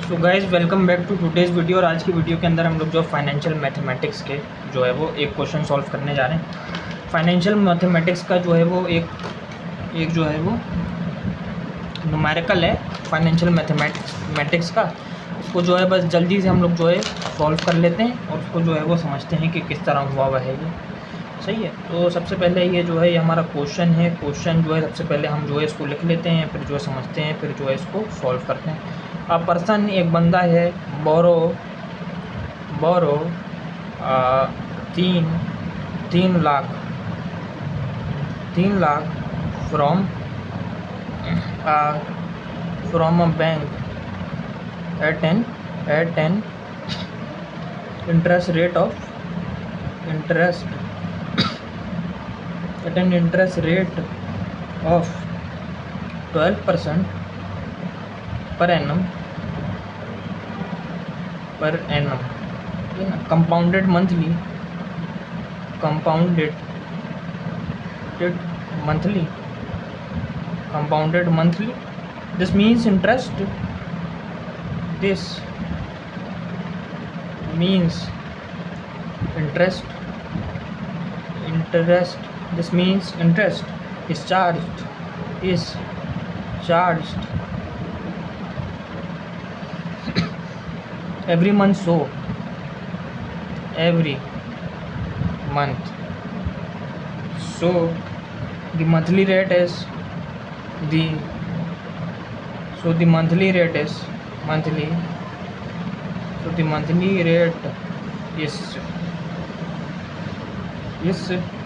So guys welcome back to today's video. और आज की वीडियो के अंदर हम लोग जो फाइनेंशियल मैथमेटिक्स के जो है वो एक क्वेश्चन सॉल्व करने जा रहे हैं। फाइनेंशियल मैथमेटिक्स का जो है वो एक जो है वो न्यूमेरिकल है फाइनेंशियल मैथमेटिक्स का। उसको जो है बस जल्दी से हम लोग जो है सॉल्व कर लेते हैं और उसको जो है वो समझते हैं कि किस तरह हुआ हुआ है ये। सही है। तो सबसे पहले ये जो है ये हमारा क्वेश्चन है। क्वेश्चन जो है सबसे पहले हम जो है इसको लिख लेते हैं, फिर जो है समझते हैं, फिर जो है इसको सॉल्व करते हैं। अ पर्सन एक बंदा है, बोरो तीन तीन lakh from a bank at an interest rate of interest at an interest rate of 12% per annum compounded monthly this means interest this means interest is charged every month, so the monthly rate is the monthly rate is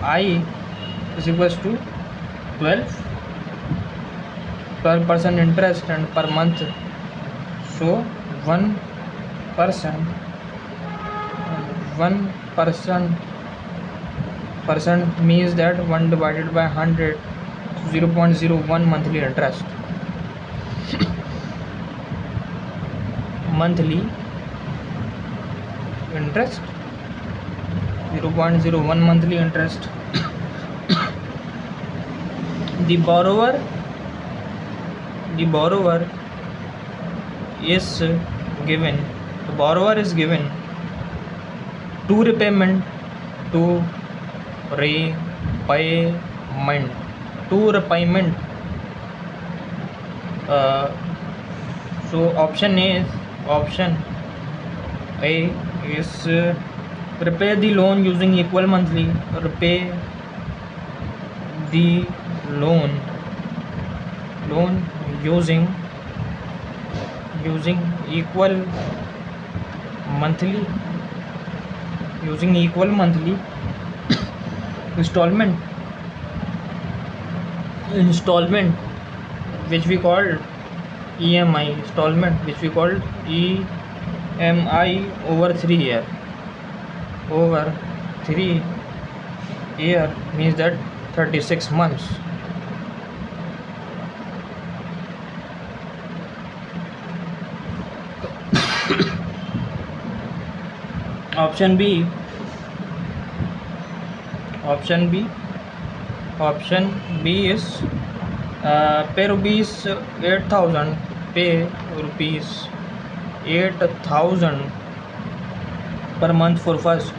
I is equals to 12% interest and per month, so 1% means that 1 divided by 100, 0.01 monthly interest. monthly interest 0.01 monthly interest. the borrower is given two repayment so option A is repay the loan using equal monthly. Repay the loan using equal monthly installment which we call EMI over 3 year means that 36 months. option B is pay rupees 8,000 per month for first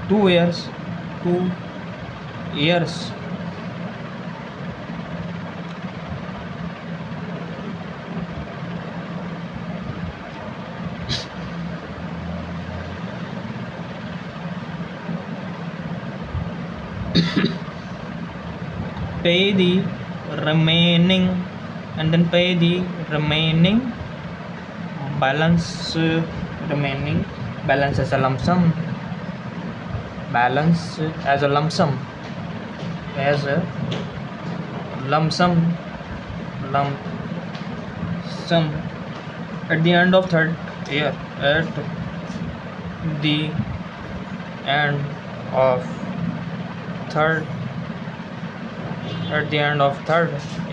2 years. pay the remaining balance as a lump sum at the end of third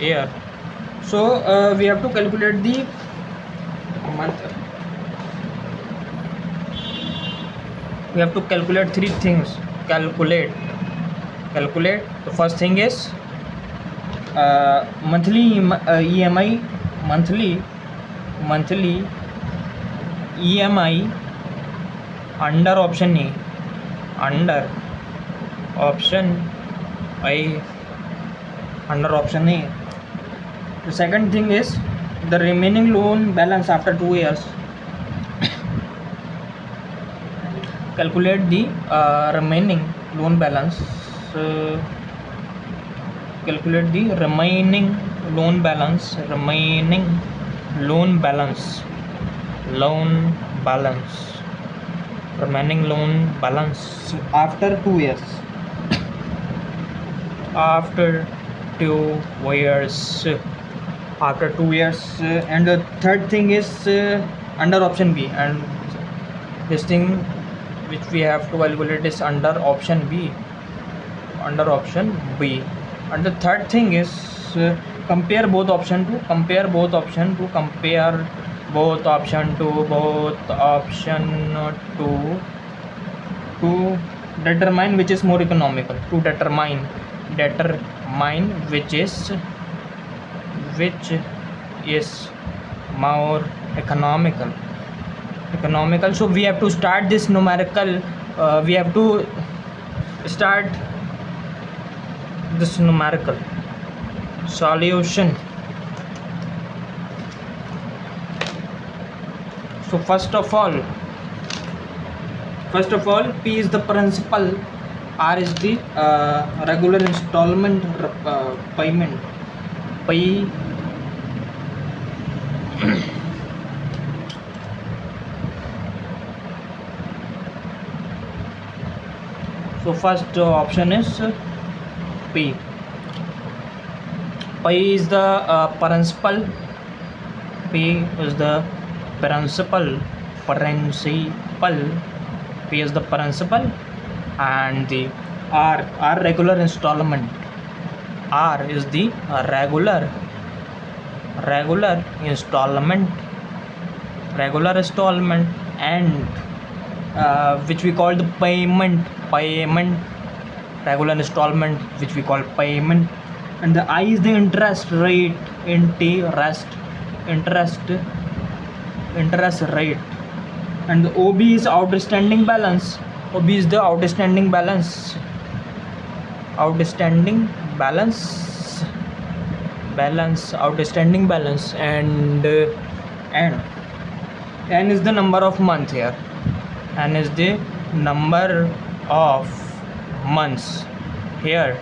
year. So we have to calculate the month. We have to calculate three things. calculate. The first thing is monthly EMI, monthly EMI under option A, under option A. The second thing is the remaining loan balance after 2 years. Calculate the remaining loan balance. Calculate the remaining loan balance after 2 years. After 2 years. And the third thing is under option B, and this thing which we have to calculate is under option B. And the third thing is compare both option to determine which is more economical. Determine which is more economical. So we have to start this numerical. We have to start this numerical solution. So first of all, P is the principal, R is the regular installment payment. So first option is P. P is the principal. P is the principal. P is the principal, and the R regular installment. R is the regular installment, and which we call the payment. Regular installment, which we call payment. And the I is the interest rate. Interest rate. And the OB is outstanding balance. Outstanding balance. And N is the number of month here. N is the number of months here.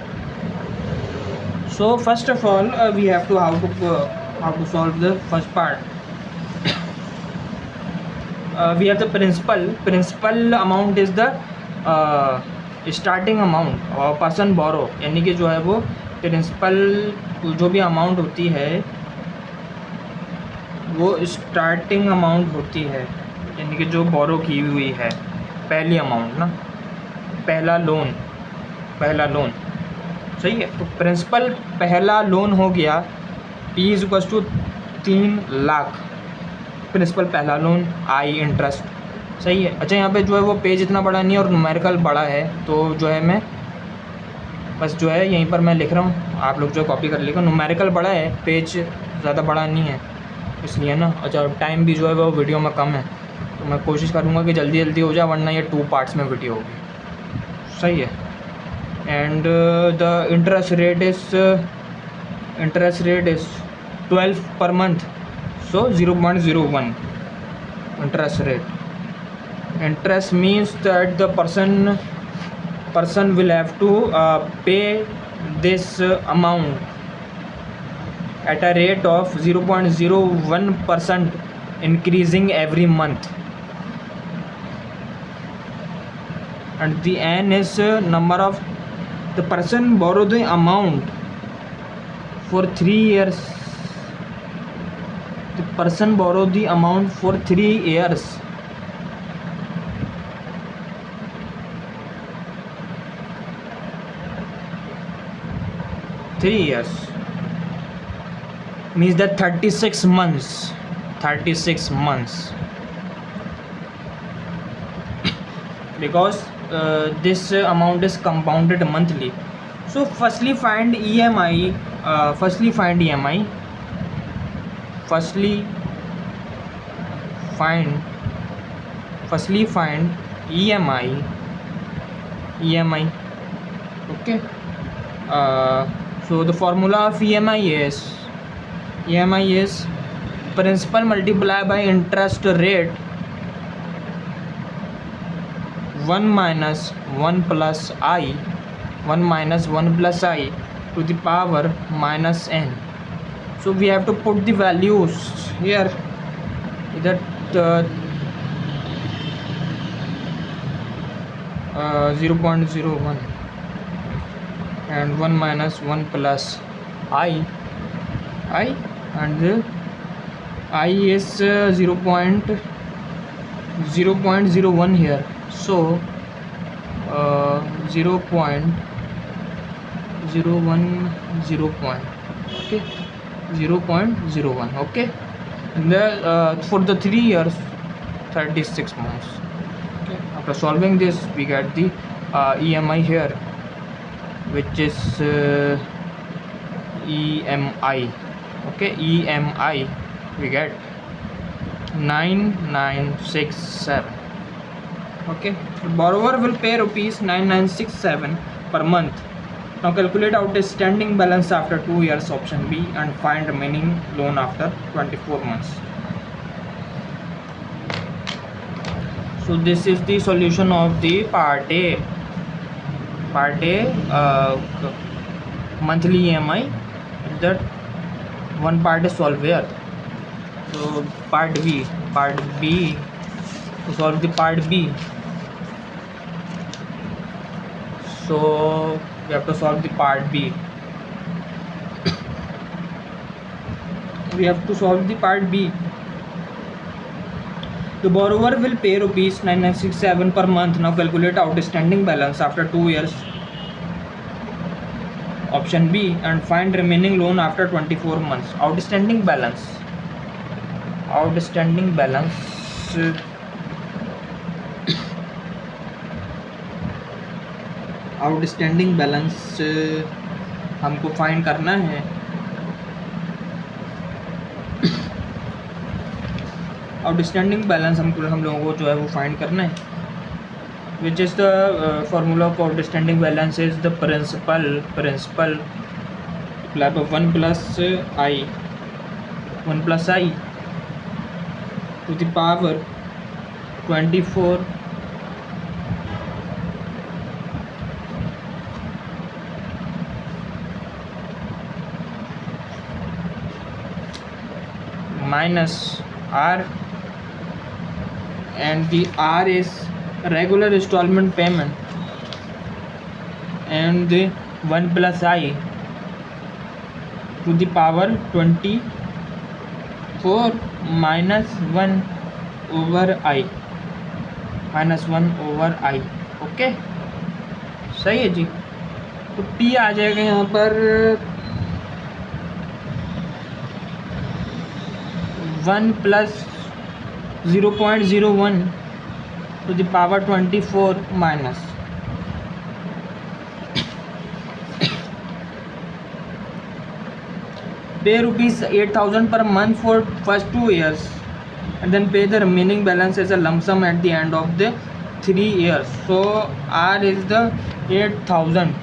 So first of all, we have to how to solve the first part. We have the principal amount is the starting amount और person बोरो, यानी कि जो है वो principal जो भी amount होती है वो स्टार्टिंग अमाउंट होती है, यानी कि जो बोरो की हुई है पहली अमाउंट ना, पहला लोन सही है। तो प्रिंसिपल पहला लोन हो गया P is equal to 3 lakh, principal पहला लोन, आई इंटरेस्ट, सही है। अच्छा यहाँ पे जो है वो पेज इतना बड़ा नहीं है और न्यूमेरिकल बड़ा है, तो जो है मैं बस जो है यहीं पर मैं लिख रहा हूँ, आप लोग जो कॉपी कर लीजिएगा। न्यूमेरिकल बड़ा है, पेज ज़्यादा बड़ा नहीं है इसलिए ना। अच्छा टाइम भी जो है वो वीडियो में कम है, तो मैं कोशिश करूँगा कि जल्दी हो जाए, वरना ये 2 पार्ट्स में वीडियो होगी, सही है। And the interest rate is 12 per month, so 0.01 interest rate. Interest means that the person will have to pay this amount at a rate of 0.01% increasing every month. And the N is number of the person borrow the amount for 3 years. The person borrow the amount for 3 years. Means that 36 months. Because this amount is compounded monthly. So firstly find EMI. Firstly find EMI. Firstly find EMI. Okay. So the formula of EMI is principal multiplied by interest rate 1 minus 1 plus I to the power minus n. So we have to put the values here, that 0.01 and 1 minus 1 plus I and I is 0.01 here. So 0.010 point, okay, 0.01, okay. And for the 3 years 36 months. Okay. After solving this, we get the EMI here, which is EMI. Okay, EMI we get 9967. Okay, the borrower will pay rupees 9967 per month. Now calculate outstanding balance after 2 years, option B, and find remaining loan after 24 months. So this is the solution of the part A. Monthly EMI. That one part is solved here. So part B, to solve the part B. So we have to solve the part B. The borrower will pay rupees 9967 per month. Now calculate outstanding balance after 2 years, option B, and find remaining loan after 24 months. Outstanding balance हमको find करना है. Outstanding balance हम लोगों को जो है वो find करना है. Which is the formula of outstanding balance is the principal multiplied by 1 plus I to the power 24 minus R, and the R is regular installment payment, and the 1 plus I to the power 24 minus 1 over I. Okay, सही है जी. तो T आ जाएगा यहाँ पर 1 plus 0.01 to the power 24 minus pay rupees 8000 per month for first 2 years, and then pay the remaining balance as a lump sum at the end of the 3 years. So R is the 8000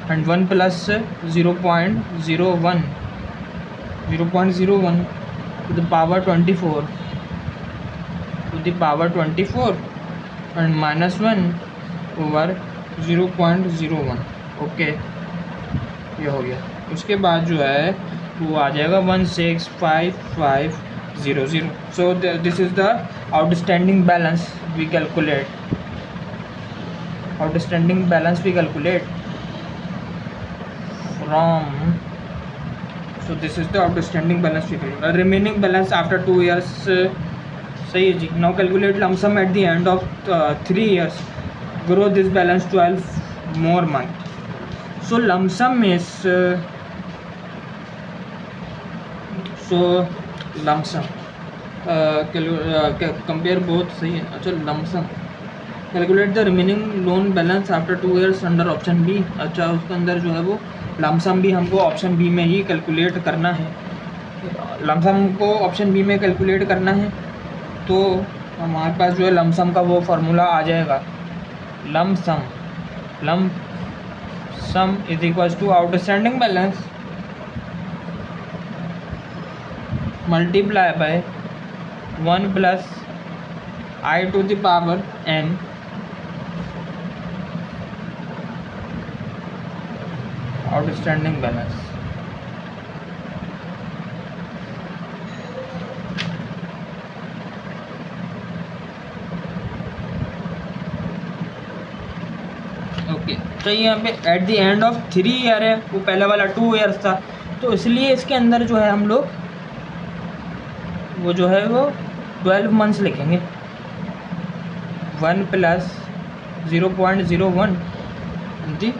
and 1 plus 0.01 to the power 24 and minus 1 over 0.01. Okay, ये हो गया. उसके बाद जो है वो आ जाएगा 165,500. So this is the outstanding balance we calculate. From, so this is the outstanding balance figure. Remaining balance after 2 years, सही है जी. Now calculate lump sum at the end of 3 years. Grow this balance 12 more month. So lump sum is compare both, सही है। अच्छा, lump sum calculate the remaining loan balance after 2 years under option B. अच्छा, उसके अंदर जो है वो lump sum भी हमको ऑप्शन बी में ही कैलकुलेट करना है। लमसम को ऑप्शन बी में कैलकुलेट करना है तो हमारे पास जो है लमसम का वो फार्मूला आ जाएगा। Lump sum is equals to outstanding balance multiply by 1 plus I to the power n outstanding balance. Okay, तो यहाँ पे at the end of 3 year है, वो पहले वाला 2 ईयर्स था, तो इसलिए इसके अंदर जो है हम लोग वो जो है वो 12 मंथ्स लिखेंगे। 1 प्लस 0.01 जी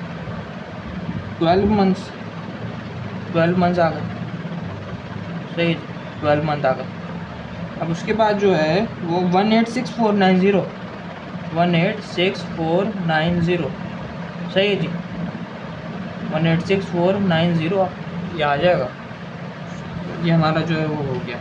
12 मंथ्स आ गए, सही, 12 मंथ आ गए। अब उसके बाद जो है वो 186490 सही है जी, 186490 ये आ जाएगा। ये हमारा जो है वो हो गया।